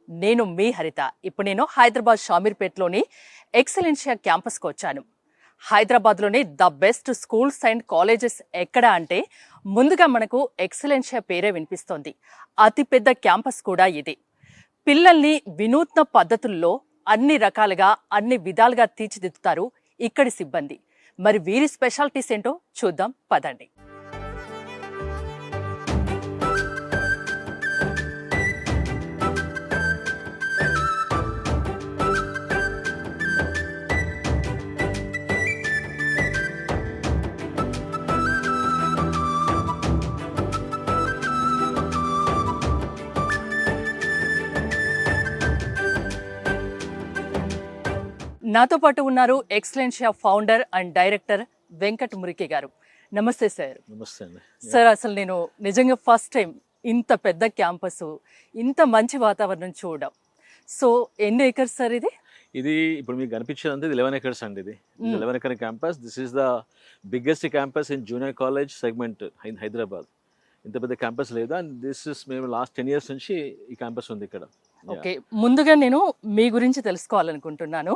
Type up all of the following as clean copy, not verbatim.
నేను మీ హరిత. ఇప్పుడు నేను హైదరాబాద్ షామీర్పేట్లోని ఎక్సలెన్షియా క్యాంపస్కి వచ్చాను. హైదరాబాద్లోని the best schools and colleges ఎక్కడ అంటే ముందుగా మనకు ఎక్సలెన్షియా పేరే వినిపిస్తోంది. అతిపెద్ద క్యాంపస్ కూడా ఇది. పిల్లల్ని వినూత్న పద్ధతుల్లో అన్ని రకాలుగా అన్ని విధాలుగా తీర్చిదిద్దుతారు ఇక్కడి సిబ్బంది. మరి వీరి స్పెషాలిటీస్ ఏంటో చూద్దాం పదండి. నాతో పాటు ఉన్నారు ఎక్సలెన్షియా ఫౌండర్ అండ్ డైరెక్టర్ వెంకట్ మురికి గారు. నమస్తే సార్. నమస్తే అండి. సార్, అసలు నేను నిజంగా ఫస్ట్ టైం ఇంత పెద్ద క్యాంపస్, ఇంత మంచి వాతావరణం చూడడం. సో ఎన్ని ఏకర్స్ సార్ ఇది? ఇది ఇప్పుడు మీకు కనిపించేదంతా 11 acres అండి. ఇది 11 acre campus. This is the biggest campus in junior college segment in Hyderabad. ఇంత పెద్ద క్యాంపస్ లేదా. దిస్ ఇస్ మేము లాస్ట్ 10 years నుంచి ఈ క్యాంపస్ ఉంది ఇక్కడ. ఓకే, ముందుగా నేను మీ గురించి తెలుసుకోవాలనుకుంటున్నాను.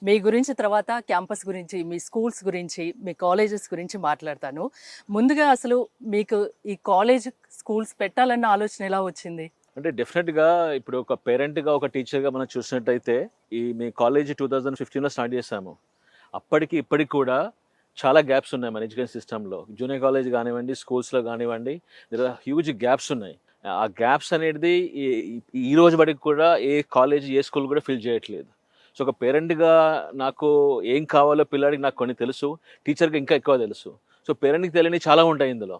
మీ గురించి, తర్వాత క్యాంపస్ గురించి, మీ స్కూల్స్ గురించి, మీ కాలేజెస్ గురించి మాట్లాడతాను. ముందుగా అసలు మీకు ఈ కాలేజ్, స్కూల్స్ పెట్టాలన్న ఆలోచన ఎలా వచ్చింది? అంటే డెఫినెట్గా ఇప్పుడు ఒక పేరెంట్గా, ఒక టీచర్గా మనం చూసినట్టయితే మీ కాలేజ్ 2015లో స్టార్ట్ చేసాము. అప్పటికి ఇప్పటికి కూడా చాలా గ్యాప్స్ ఉన్నాయి మన ఎడ్యుకేషన్ సిస్టంలో. జూనియర్ కాలేజ్ కానివ్వండి, స్కూల్స్లో కానివ్వండి, దగ్గర హ్యూజ్ గ్యాప్స్ ఉన్నాయి. ఆ గ్యాప్స్ అనేది ఈ రోజు బడికి కూడా ఏ కాలేజ్, ఏ స్కూల్ కూడా ఫిల్ చేయట్లేదు. సో ఒక పేరెంట్గా నాకు ఏం కావాలో పిల్లాడికి నాకు కొన్ని తెలుసు, టీచర్కి ఇంకా ఎక్కువ తెలుసు. సో పేరెంట్కి తెలియని చాలా ఉంటాయి ఇందులో,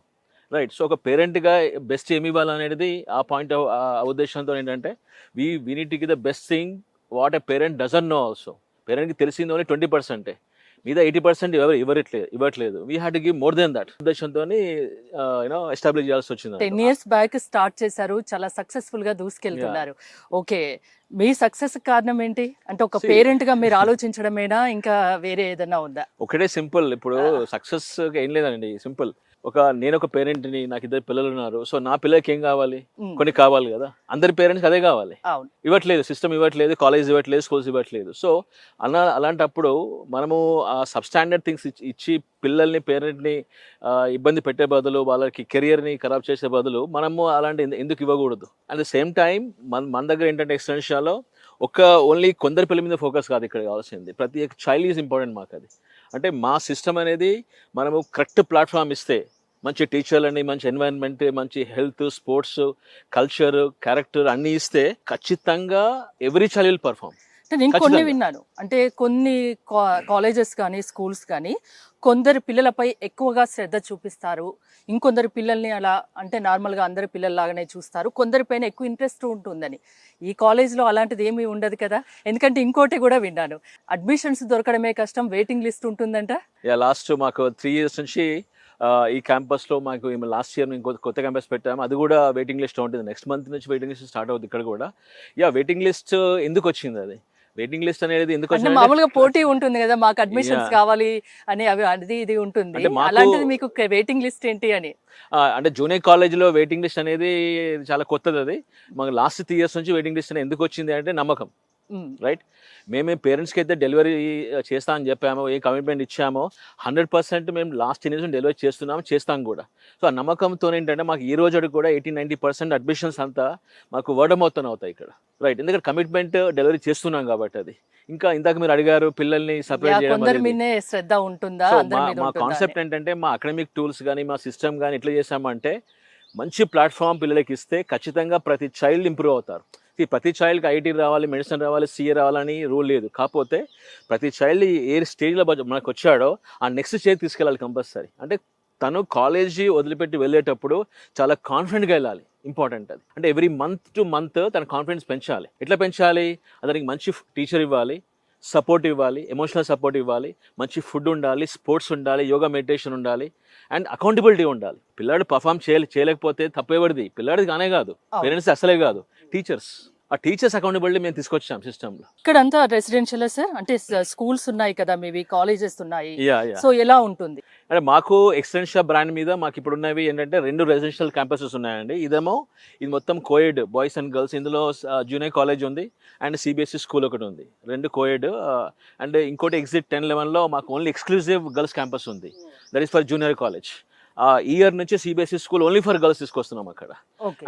రైట్. సో ఒక పేరెంట్గా బెస్ట్ ఏమి ఇవ్వాలనేది ఆ పాయింట్ ఆ ఉద్దేశంతో ఏంటంటే we need to give the best thing what a parent doesn't know also. పేరెంట్కి తెలిసింది ఓన్లీ 20%. మీద 80% ఎవరు ఇవ్వట్లేదు. We had to give more then that ఉద్దేశంతో ఎస్టాబ్లిష్ చేయాల్సి వచ్చింది. 10 years బ్యాక్ స్టార్ట్ చేశారు, చాలా సక్సెస్ఫుల్ గా దూసుకెళ్తున్నారు. ఓకే, మీ సక్సెస్ కారణం ఏంటి? అంటే ఒక పేరెంట్ గా మీరు ఆలోచించడమేనా, ఇంకా వేరే ఏదైనా ఉందా? ఒకటే సింపుల్. ఇప్పుడు సక్సెస్ ఏం లేదండి, సింపుల్. నేను ఒక పేరెంట్ని, నాకు 2 పిల్లలు ఉన్నారు. సో నా పిల్లలకి ఏం కావాలి? కొన్ని కావాలి కదా. అందరి పేరెంట్స్కి అదే కావాలి. ఇవ్వట్లేదు, సిస్టమ్ ఇవ్వట్లేదు, కాలేజ్ ఇవ్వట్లేదు, స్కూల్స్ ఇవ్వట్లేదు. సో అలాంటప్పుడు మనము ఆ సబ్స్టాండర్డ్ థింగ్స్ ఇచ్చి పిల్లల్ని, పేరెంట్ని ఇబ్బంది పెట్టే బదులు, వాళ్ళకి కెరియర్ని ఖరాబ్ చేసే బదులు మనము అలాంటి ఎందుకు ఇవ్వకూడదు? అట్ ద సేమ్ టైం మన దగ్గర ఏంటంటే ఎక్స్టెన్షన్లో ఓన్లీ కొందరి పిల్లల మీద ఫోకస్ కాదు ఇక్కడ కావాల్సింది. ప్రతి ఒక్క చైల్డ్ ఈజ్ ఇంపార్టెంట్ మాకు. అది అంటే మా సిస్టమ్ అనేది మనము కరెక్ట్ ప్లాట్ఫామ్ ఇస్తే, మంచి టీచర్లని, మంచి ఎన్వైరన్మెంట్, మంచి హెల్త్, స్పోర్ట్స్, కల్చర్, క్యారెక్టర్ అన్నీ ఇస్తే ఖచ్చితంగా ఎవ్రీ చైల్డ్ విల్ పర్ఫార్మ్. అంటే నేను కొన్ని విన్నాను, అంటే కొన్ని కాలేజెస్ కానీ స్కూల్స్ కానీ కొందరు పిల్లలపై ఎక్కువగా శ్రద్ధ చూపిస్తారు, ఇంకొందరు పిల్లల్ని అలా అంటే నార్మల్గా అందరి పిల్లల్లాగానే చూస్తారు, కొందరిపైన ఎక్కువ ఇంట్రెస్ట్ ఉంటుందని. ఈ కాలేజ్లో అలాంటిది ఏమీ ఉండదు కదా? ఎందుకంటే ఇంకోటి కూడా విన్నాను, అడ్మిషన్స్ దొరకడమే కష్టం, వెయిటింగ్ లిస్ట్ ఉంటుందంట. లాస్ట్ మాకు 3 years నుంచి ఈ క్యాంపస్లో మాకు లాస్ట్ ఇయర్ ఇంకో కొత్త క్యాంపస్ పెట్టాము. అది కూడా వెయిటింగ్ లిస్ట్ ఉంటుంది. నెక్స్ట్ మంత్ నుంచి వెయిటింగ్ లిస్ట్ స్టార్ట్ అవుతుంది ఇక్కడ కూడా. వెయిటింగ్ లిస్ట్ ఎందుకు వచ్చింది? అది వెయిటింగ్ లిస్ట్ అనేది ఎందుకు వచ్చింది? మామూలుగా పోటీ ఉంటుంది కదా, మాకు అడ్మిషన్స్ కావాలి అని, అవి అది ఇది ఉంటుంది. అలాంటిది మీకు వెయిటింగ్ లిస్ట్ ఏంటి అని? అంటే జూనియర్ కాలేజ్లో వెయిటింగ్ లిస్ట్ అనేది చాలా కొత్తది. అది మాకు లాస్ట్ 3 years నుంచి వెయిటింగ్ లిస్ట్ అనేది ఎందుకు వచ్చింది అంటే నమ్మకం, రైట్. మేమే పేరెంట్స్కి అయితే డెలివరీ చేస్తామని చెప్పామో, ఏ కమిట్మెంట్ ఇచ్చామో 100% మేము లాస్ట్ 10 years డెలివరీ చేస్తాం కూడా. సో ఆ నమ్మకంతో ఏంటంటే మాకు ఈ రోజు కూడా 80-90% అడ్మిషన్స్ అంతా మాకు వర్డ్ మొత్తం అవుతాయి ఇక్కడ, రైట్. ఎందుకంటే కమిట్మెంట్ డెలివరీ చేస్తున్నాం కాబట్టి. అది ఇంకా ఇందాక మీరు అడిగారు పిల్లల్ని సపరేట్ చేయడం. మా కాన్సెప్ట్ ఏంటంటే మా అకాడమిక్ టూల్స్ కానీ, మా సిస్టమ్ కానీ ఎట్లా చేసామంటే మంచి ప్లాట్ఫామ్ పిల్లలకి ఇస్తే ఖచ్చితంగా ప్రతి చైల్డ్ ఇంప్రూవ్ అవుతారు. ప్రతి చైల్డ్కి ఐటీ రావాలి, మెడిసిన్ రావాలి, సిఏ రావాలని రూల్ లేదు. కాకపోతే ప్రతి చైల్డ్ ఏ స్టేజ్లో మనకు వచ్చాడో ఆ నెక్స్ట్ స్టేజ్ తీసుకెళ్ళాలి కంపల్సరీ. అంటే తను కాలేజీ వదిలిపెట్టి వెళ్ళేటప్పుడు చాలా కాన్ఫిడెంట్గా వెళ్ళాలి, ఇంపార్టెంట్ అది. అంటే ఎవ్రీ మంత్ టు మంత్ తన కాన్ఫిడెన్స్ పెంచాలి. ఎట్లా పెంచాలి? అతనికి మంచి టీచర్ ఇవ్వాలి, సపోర్ట్ ఇవ్వాలి, ఎమోషనల్ సపోర్ట్ ఇవ్వాలి, మంచి ఫుడ్ ఉండాలి, స్పోర్ట్స్ ఉండాలి, యోగా మెడిటేషన్ ఉండాలి, అండ్ అకౌంటబిలిటీ ఉండాలి. పిల్లాడు పర్ఫామ్ చేయలేకపోతే తప్పేవాడిది పిల్లాడిది కానే కాదు, పేరెంట్స్ అసలే కాదు, టీచర్స్. ఆ టీచర్స్ అకౌంటబిలిటీ మేము తీసుకొచ్చాం సిస్టంలో. ఇక్కడంతా రెసిడెన్షియల్ సార్, అంటే స్కూల్స్ ఉన్నాయి కదా, మీవి కాలేజెస్ ఉన్నాయి, యా సో ఎలా ఉంటుంది? అంటే మాకు ఎక్సలెన్షియా బ్రాండ్ మీద మాకు ఇప్పుడు ఉన్నవి ఏంటంటే 2 రెసిడెన్షియల్ క్యాంపసెస్ ఉన్నాయండి. ఇది మొత్తం కోయిడ్ బాయ్స్ అండ్ గర్ల్స్. ఇందులో జూనియర్ కాలేజ్ ఉంది అండ్ సిబిఎస్ఈ స్కూల్ ఒకటి ఉంది, 2 కోయిడ్. అండ్ ఇంకోటి ఎగ్జిట్ 10-11లో మాకు ఓన్లీ ఎక్స్క్లూజివ్ గర్ల్స్ క్యాంపస్ ఉంది, that is for junior college. ఈ ఇయర్ నుంచి CBSE school only for girls తీసుకొస్తున్నాం అక్కడ.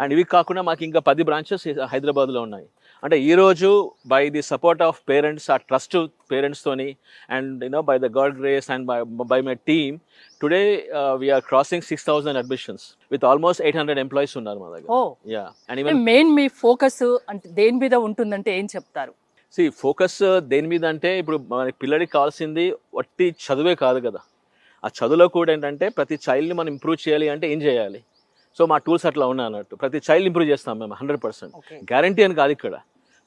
అండ్ ఇవి కాకుండా మాకు ఇంకా 10 బ్రాంచెస్ హైదరాబాద్లో ఉన్నాయి. అంటే ఈరోజు by the support of parents, ఆ ట్రస్ట్ పేరెంట్స్తోని, and by the God grace and by my team, today we are crossing 6,000 admissions with almost 800 employees ఉన్నారు మా దగ్గర. యా, అండ్ ఈవెన్ మెయిన్ మీ ఫోకస్ అంటే దేని మీద ఉంటుందంటే ఏం చెప్తారు? ఫోకస్ దేని మీద అంటే, ఇప్పుడు మన పిల్లడికి కావాల్సింది వట్టి చదువే కాదు కదా. ఆ చదువులో కూడా ఏంటంటే ప్రతి చైల్డ్ని మనం ఇంప్రూవ్ చేయాలి అంటే ఏం చేయాలి. సో మా టూల్స్ అట్లా ఉన్నాయి అన్నట్టు. ప్రతి చైల్డ్ ఇంప్రూవ్ చేస్తాం మేము 100%. గ్యారంటీ అని కాదు ఇక్కడ.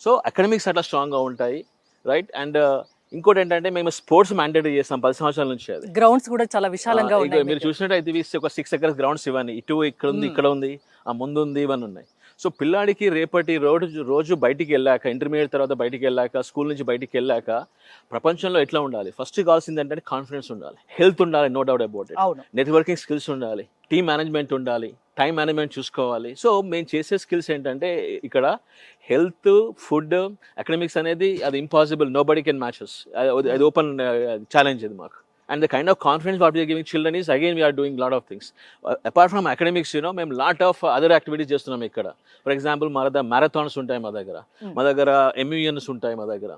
సో అకాడమిక్స్ అట్లా స్ట్రాంగ్గా ఉంటాయి, రైట్. అండ్ ఇంకోటి ఏంటంటే మేము స్పోర్ట్స్ మ్యాండేటరీ చేస్తాం 10 సంవత్సరాల నుంచి. అది గ్రౌండ్స్ కూడా చాలా విశాలంగా ఉన్నాయి. మీరు చూసినట్టయితే ఒక 6 acres గ్రౌండ్స్ ఇవన్నీ, ఇటు ఇక్కడ ఉంది, ఇక్కడ ఉంది, ఆ ముందు ఉంది, ఇవన్నీ ఉన్నాయి. సో పిల్లాడికి రేపటి రోజు బయటికి వెళ్ళాక, ఇంటర్మీడియట్ తర్వాత బయటికి వెళ్ళాక, స్కూల్ నుంచి బయటికి వెళ్ళాక ప్రపంచంలో ఎట్లా ఉండాలి, ఫస్ట్ కావాల్సింది ఏంటంటే కాన్ఫిడెన్స్ ఉండాలి, హెల్త్ ఉండాలి, no doubt about it, networking skills ఉండాలి, టీమ్ మేనేజ్మెంట్ ఉండాలి, టైం మేనేజ్మెంట్ చూసుకోవాలి. సో మేము చేసే స్కిల్స్ ఏంటంటే ఇక్కడ హెల్త్, ఫుడ్, అకాడమిక్స్ అనేది అది impossible, nobody can matches. అది ఓపెన్ ఛాలెంజ్ ఇది మాకు. And the kind of confidence what we are giving children is, again, we are doing lot of things. Apart from academics, మేము lot of other activities చేస్తున్నాం ఇక్కడ. For example, మా దగ్గర marathons ఉంటాయి, మా దగ్గర MUNs ఉంటాయి మా దగ్గర,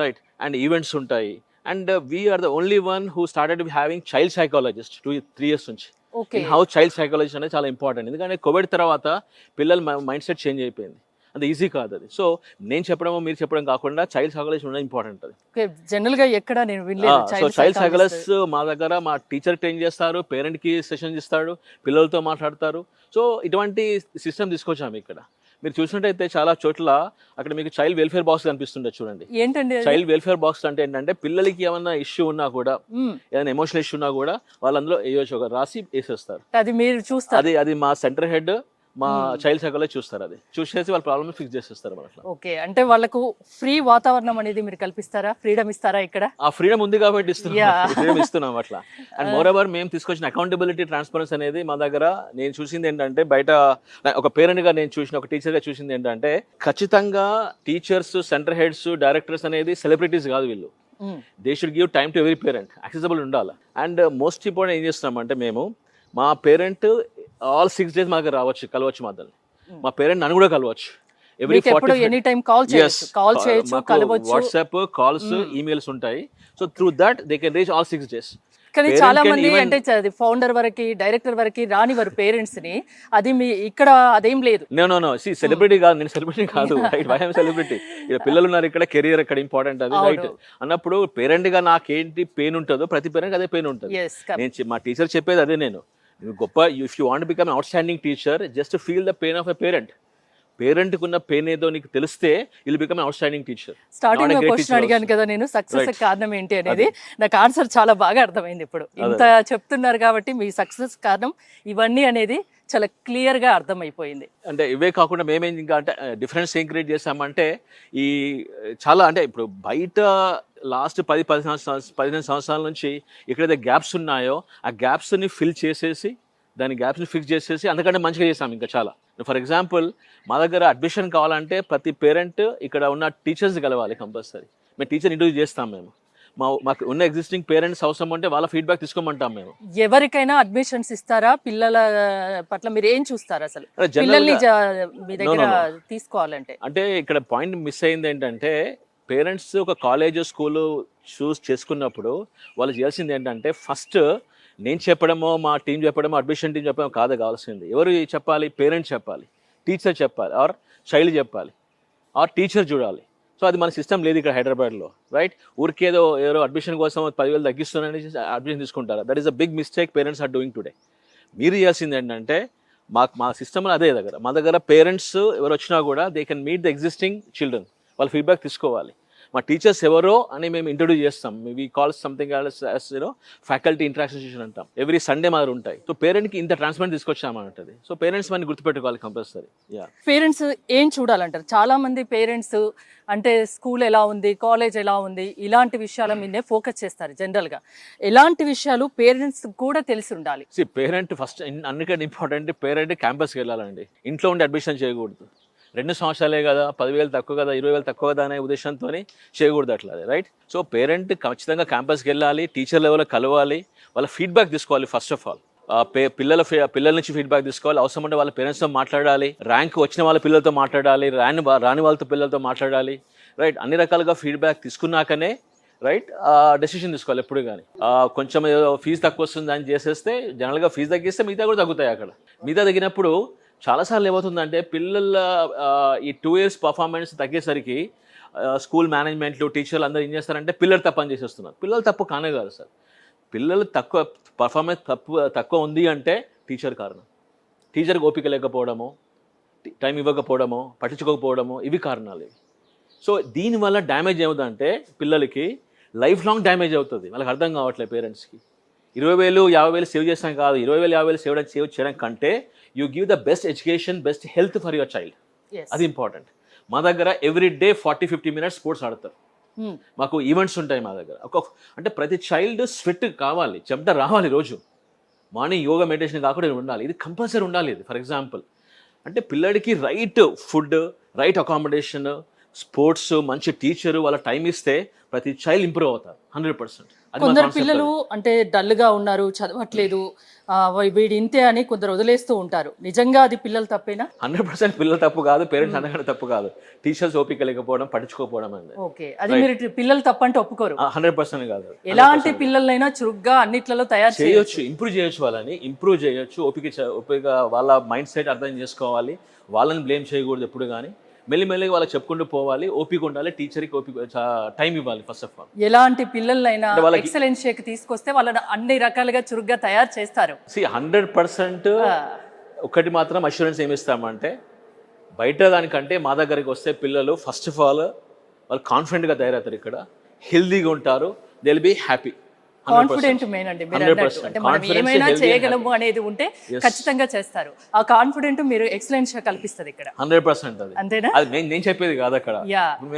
రైట్, అండ్ ఈవెంట్స్ ఉంటాయి. And we are the only one who started having child psychologist 2-3 years నుంచి. హౌ చైల్డ్ సైకాలజీ అనేది చాలా ఇంపార్టెంట్, ఎందుకంటే కోవిడ్ తర్వాత పిల్లల మైండ్ సెట్ చేంజ్ అయిపోయింది. అది ఈజీ కాదు అది. సో నేను చెప్పడమో మీరు చెప్పడం కాకుండా చైల్డ్ సైకాలజీ ఉండడం ఇంపార్టెంట్. అది జనరల్ గా ఎక్కడ నేను వినలేదు. సో చైల్డ్ సైకాలజిస్ట్ మా దగ్గర మా టీచర్ ట్రైన్ చేస్తారు, పేరెంట్ కి సెషన్స్ ఇస్తాడు, పిల్లలతో మాట్లాడతారు. సో ఇటువంటి సిస్టమ్ తీసుకొచ్చాము ఇక్కడ. మీరు చూసినట్టయితే చాలా చోట్ల అక్కడ మీకు చైల్డ్ వెల్ఫేర్ బాక్స్ కనిపిస్తుండే, చూడండి. ఏంటండి చైల్డ్ వెల్ఫేర్ బాక్స్ అంటే? ఏంటంటే పిల్లలకి ఏమన్నా ఇష్యూ ఉన్నా కూడా, ఏదైనా ఎమోషనల్ ఇష్యూ ఉన్నా కూడా వాళ్ళు అందులో ఒక రాసి వేసేస్తారు. అది మీరు చూస్తారు? అది మా సెంటర్ హెడ్, మా చైల్డ్ సైకాలజీ చూస్తారు. అది చూసేసి వాళ్ళ ప్రాబ్లమ్ ఫిక్స్ చేసేస్తారు మనకి. ఓకే, అంటే వాళ్ళకు ఫ్రీ వాతావరణం అనేది మీరు కల్పిస్తారా, ఫ్రీడమ్ ఇస్తారా ఇక్కడ? ఆ ఫ్రీడమ్ ఉంది కాబట్టి ఫ్రీడమ్ ఇస్తున్నాం అట్లా. అండ్ మోర్ ఓవర్ మేము తీసుకొచ్చిన అకౌంటబిలిటీ, ట్రాన్స్పరెన్సీ అనేది మా దగ్గర. నేను చూసింది ఏంటంటే, బయట ఒక పేరెంట్ గా నేను చూసిన, ఒక టీచర్ గా చూసింది ఏంటంటే, ఖచ్చితంగా టీచర్స్, సెంటర్ హెడ్స్, డైరెక్టర్స్ అనేది సెలబ్రిటీస్ కాదు వీళ్ళు. They should give time to every parent, accessible ఉండాలి. అండ్ మోస్ట్ ఇంపార్టెంట్ ఏం చేస్తున్నామంటే, మేము మా పేరెంట్ ఆల్ 6 days మాకు రావచ్చు, కలవచ్చు మాత్రం. మా పేరెంట్ నన్ను కూడా కలవచ్చు. ఎనీ టైం కాల్ చేయొచ్చు, కలవచ్చు. వాట్సాప్ కాల్స్, ఈమెయిల్స్ ఉంటాయి. So through that they can reach all 6 days. కానీ చాలా మంది అంటే ఫౌండర్ వరకు, డైరెక్టర్ వరకు రాని వారు పేరెంట్స్ ని, అది మీ ఇక్కడ అదేం లేదు. నో సెలబ్రిటీ కాదు, నేను సెలబ్రిటీ కాదు, రైట్. Why yam celebrity? ఇక్కడ పిల్లలు ఉన్నారు, ఇక్కడ కెరియర్ ఇక్కడ ఇంపార్టెంట్, అది రైట్. అన్నప్పుడు పేరెంట్ గా నాకేంటి పెయిన్ ఉంటుందో ప్రతి పేరెంట్ అదే పెయిన్ ఉంటుంది. నేను మా టీచర్ చెప్పేది అదే. నేను గొప్ప, if you want become out standing teacher, just feel the pain of a parent. Parent కున్న పెయిన్ ఏదో నీకు తెలిస్తే will become out standing teacher. Starting లో క్వశ్చన్ అడిగాను కదా నేను, సక్సెస్ కారణం ఏంటి అనేది. నాకు ఆన్సర్ చాలా బాగా అర్థమైంది ఇప్పుడు. ఇంత చెప్తున్నారు కాబట్టి మీ సక్సెస్ కారణం ఇవన్నీ అనేది చాలా క్లియర్ గా అర్థమైపోయింది. అంటే ఇవే కాకుండా మేమేం ఇంకా అంటే డిఫరెన్స్ ఏం క్రియేట్ చేసామంటే, ఈ చాలా అంటే ఇప్పుడు బయట లాస్ట్ 15 సంవత్సరాల నుంచి ఎక్కడైతే గ్యాప్స్ ఉన్నాయో ఆ గ్యాప్స్ని ఫిల్ చేసేసి, దాని గ్యాప్స్ని ఫిక్స్ చేసేసి అంతకంటే మంచిగా చేసాం ఇంకా చాలా. ఫర్ ఎగ్జాంపుల్, మా దగ్గర అడ్మిషన్ కావాలంటే ప్రతి పేరెంట్ ఇక్కడ ఉన్న టీచర్స్ కలవాలి కంపల్సరీ. మేము టీచర్ ఇంటర్వ్యూ చేస్తాం. మాకు ఉన్న ఎగ్జిస్టింగ్ పేరెంట్స్ అవసరం అంటే వాళ్ళ ఫీడ్బ్యాక్ తీసుకోమంటాం మేము. ఎవరికైనా అడ్మిషన్స్ ఇస్తారా? పిల్లల పట్ల మీరు ఏం చూస్తారు అసలు, పిల్లల్ని మీ దగ్గర తీసుకోవాలంటే? అంటే ఇక్కడ పాయింట్ మిస్ అయింది ఏంటంటే, పేరెంట్స్ ఒక కాలేజ్, స్కూల్ చూస్ చేసుకున్నప్పుడు వాళ్ళు చేయాల్సింది ఏంటంటే, ఫస్ట్ నేను చెప్పడమో, మా టీం చెప్పడమో, అడ్మిషన్ టీం చెప్పడమో కాదు కావాల్సింది. ఎవరు చెప్పాలి? పేరెంట్స్ చెప్పాలి, టీచర్ చెప్పాలి, ఆర్ చైల్డ్ చెప్పాలి, ఆర్ టీచర్ చూడాలి. సో అది మన సిస్టమ్ లేదు ఇక్కడ హైదరాబాద్లో, రైట్. ఊరికేదో ఎవరో అడ్మిషన్ కోసం 10,000 తగ్గిస్తున్నారని అడ్మిషన్ తీసుకుంటారు. That is a big mistake parents are doing today. మీరు చేయాల్సింది ఏంటంటే, మా సిస్టమ్లో అదే మా దగ్గర పేరెంట్స్ ఎవరు వచ్చినా కూడా they can meet the existing children, వాళ్ళ ఫీడ్బ్యాక్ తీసుకోవాలి. మా టీచర్స్ ఎవరో అని మేము ఇంట్రొడ్యూస్ చేస్తాం. We call something faculty interaction session అంటాం. ఎవ్రీ సండే మాదిరి ఉంటాయి. సో పేరెంట్కి ఇంత ట్రాన్స్పరెంట్ తీసుకొచ్చామంటది. సో పేరెంట్స్ మనకి గుర్తుపెట్టుకోవాలి కంపల్సరీ. పేరెంట్స్ ఏం చూడాలంటారు? చాలా మంది పేరెంట్స్ అంటే స్కూల్ ఎలా ఉంది, కాలేజ్ ఎలా ఉంది, ఇలాంటి విషయాల మీదే ఫోకస్ చేస్తారు జనరల్గా. ఎలాంటి విషయాలు పేరెంట్స్ కూడా తెలిసి ఉండాలి? పేరెంట్ ఫస్ట్ అన్నికంటే ఇంపార్టెంట్, పేరెంట్ క్యాంపస్కి వెళ్ళాలండి. ఇంట్లో ఉండి అడ్మిషన్ చేయకూడదు. 2 సంవత్సరాలే కదా, 10,000 తక్కువ కదా, 20,000 తక్కువ కదా అనే ఉద్దేశంతో చేయకూడదు అట్లా, రైట్? సో పేరెంట్ ఖచ్చితంగా క్యాంపస్కి వెళ్ళాలి, టీచర్ లెవెల్లో కలవాలి, వాళ్ళ ఫీడ్బ్యాక్ తీసుకోవాలి. ఫస్ట్ ఆఫ్ ఆల్ పిల్లల నుంచి ఫీడ్బ్యాక్ తీసుకోవాలి. అవసరం ఉంటే వాళ్ళ పేరెంట్స్తో మాట్లాడాలి, ర్యాంక్ వచ్చిన వాళ్ళ పిల్లలతో మాట్లాడాలి, రాని వాళ్ళతో పిల్లలతో మాట్లాడాలి, రైట్? అన్ని రకాలుగా ఫీడ్బ్యాక్ తీసుకున్నాకనే రైట్ డెసిషన్ తీసుకోవాలి ఎప్పుడు కానీ. కొంచెం ఫీజు తక్కువ వస్తుంది అని చేసేస్తే, జనరల్గా ఫీజు తగ్గిస్తే మిగతా కూడా తగ్గుతాయి. అక్కడ మిగతా తగ్గినప్పుడు చాలాసార్లు ఏమవుతుందంటే పిల్లల ఈ 2 years పర్ఫార్మెన్స్ తగ్గేసరికి స్కూల్ మేనేజ్మెంట్లు, టీచర్లు అందరూ ఏం చేస్తారంటే పిల్లలు తప్పు అని చేసేస్తున్నారు. పిల్లలు తప్పు కానే కాదు సార్. పిల్లలు పర్ఫార్మెన్స్ తక్కువ ఉంది అంటే టీచర్ కారణం. టీచర్కి ఓపిక లేకపోవడము, టైం ఇవ్వకపోవడము, పట్టించుకోకపోవడము, ఇవి కారణాలు ఇవి. సో దీనివల్ల డ్యామేజ్ ఏమవుతుందంటే పిల్లలకి లైఫ్ లాంగ్ డ్యామేజ్ అవుతుంది. వాళ్ళకి అర్థం కావట్లేదు పేరెంట్స్కి. 20,000 50,000 సేవ్ చేస్తాం కాదు, 20,000 50,000 సేవ్ చేయడం కంటే you give the best education, best health for your child. అది ఇంపార్టెంట్. మా దగ్గర ఎవ్రీ డే 40-50 minutes స్పోర్ట్స్ ఆడతారు. మాకు ఈవెంట్స్ ఉంటాయి మా దగ్గర. అంటే ప్రతి చైల్డ్ స్వెట్ కావాలి, చెమట రావాలి రోజు. మార్నింగ్ యోగా మెడిటేషన్ కాకుండా ఉండాలి. ఇది కంపల్సరీ ఉండాలి. ఇది ఫర్ ఎగ్జాంపుల్ అంటే పిల్లడికి right food, right accommodation, sports, మంచి టీచరు, వాళ్ళ టైం ఇస్తే ప్రతి చైల్డ్ ఇంప్రూవ్ అవుతారు 100%. కొందరు పిల్లలు అంటే డల్గా ఉన్నారు, చదవట్లేదు, వీడి ఇంతే అని కొందరు వదిలేస్తూ ఉంటారు. నిజంగా అది పిల్లలు తప్పేనా? 100% పిల్లలు తప్పు కాదు, పేరెంట్స్ అందరికీ తప్పు కాదు. టీచర్స్ ఓపిక లేకపోవడం, పట్టించుకోకపోవడం అనేది. ఓకే, అది మీరు పిల్లలు తప్పంటే ఒప్పుకోరు? 100% కాదు. ఎలాంటి పిల్లలైనా చురుగ్గా అన్నిట్లలో తయారు చేయొచ్చు, ఇంప్రూవ్ చేయొచ్చు, వాళ్ళని ఇంప్రూవ్ చేయొచ్చు. ఓపిక వాళ్ళ మైండ్ సెట్ అర్థం చేసుకోవాలి. వాళ్ళని బ్లేమ్ చేయకూడదు ఎప్పుడు కానీ. మెల్లిమెల్లిగా వాళ్ళకి చెప్పుకుంటూ పోవాలి. ఓపిక ఉండాలి, టీచర్కి ఓపిక టైం ఇవ్వాలి ఫస్ట్ ఆఫ్ ఆల్. ఎలాంటి పిల్లలైనా ఎక్సలెన్షియాకి తీసుకొస్తే వాళ్ళని అన్ని రకాలుగా చురుగ్గా తయారు చేస్తారు. 100% ఒకటి మాత్రం అష్యూరెన్స్ ఏమిస్తామంటే, బయట దానికంటే మా దగ్గరికి వస్తే పిల్లలు ఫస్ట్ ఆఫ్ ఆల్ వాళ్ళు కాన్ఫిడెంట్గా తయారవుతారు. ఇక్కడ హెల్దీగా ఉంటారు, they will be happy. Confident మెయిన్ అండి. మీరు అన్నట్టు అంటే మనం ఏమైనా చేయగలము అనేది ఉంటే ఖచ్చితంగా చేస్తారు. ఆ కాన్ఫిడెంట్ మీరు ఎక్సలెన్షియా కల్పిస్తుంది ఇక్కడ. 100% అది అంతేనా? అది నేను చెప్పేది కాదు అక్కడ.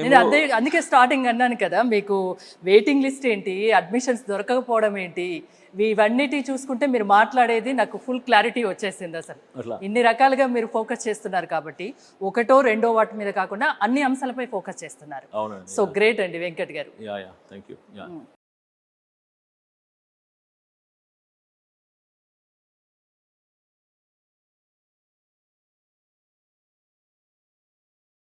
నేను అందుకే స్టార్టింగ్ అన్నాను కదా, మీకు వెయిటింగ్ లిస్ట్ ఏంటి, అడ్మిషన్స్ దొరకకపోవడం ఏంటి, ఇవన్నిటి చూసుకుంటే మీరు మాట్లాడేది నాకు ఫుల్ క్లారిటీ వచ్చేసింది. అసలు ఇన్ని రకాలుగా మీరు ఫోకస్ చేస్తున్నారు కాబట్టి ఒకటో రెండో వాటి మీద కాకుండా అన్ని అంశాలపై ఫోకస్ చేస్తున్నారు. సో గ్రేట్ అండి వెంకట్ గారు. Thank you.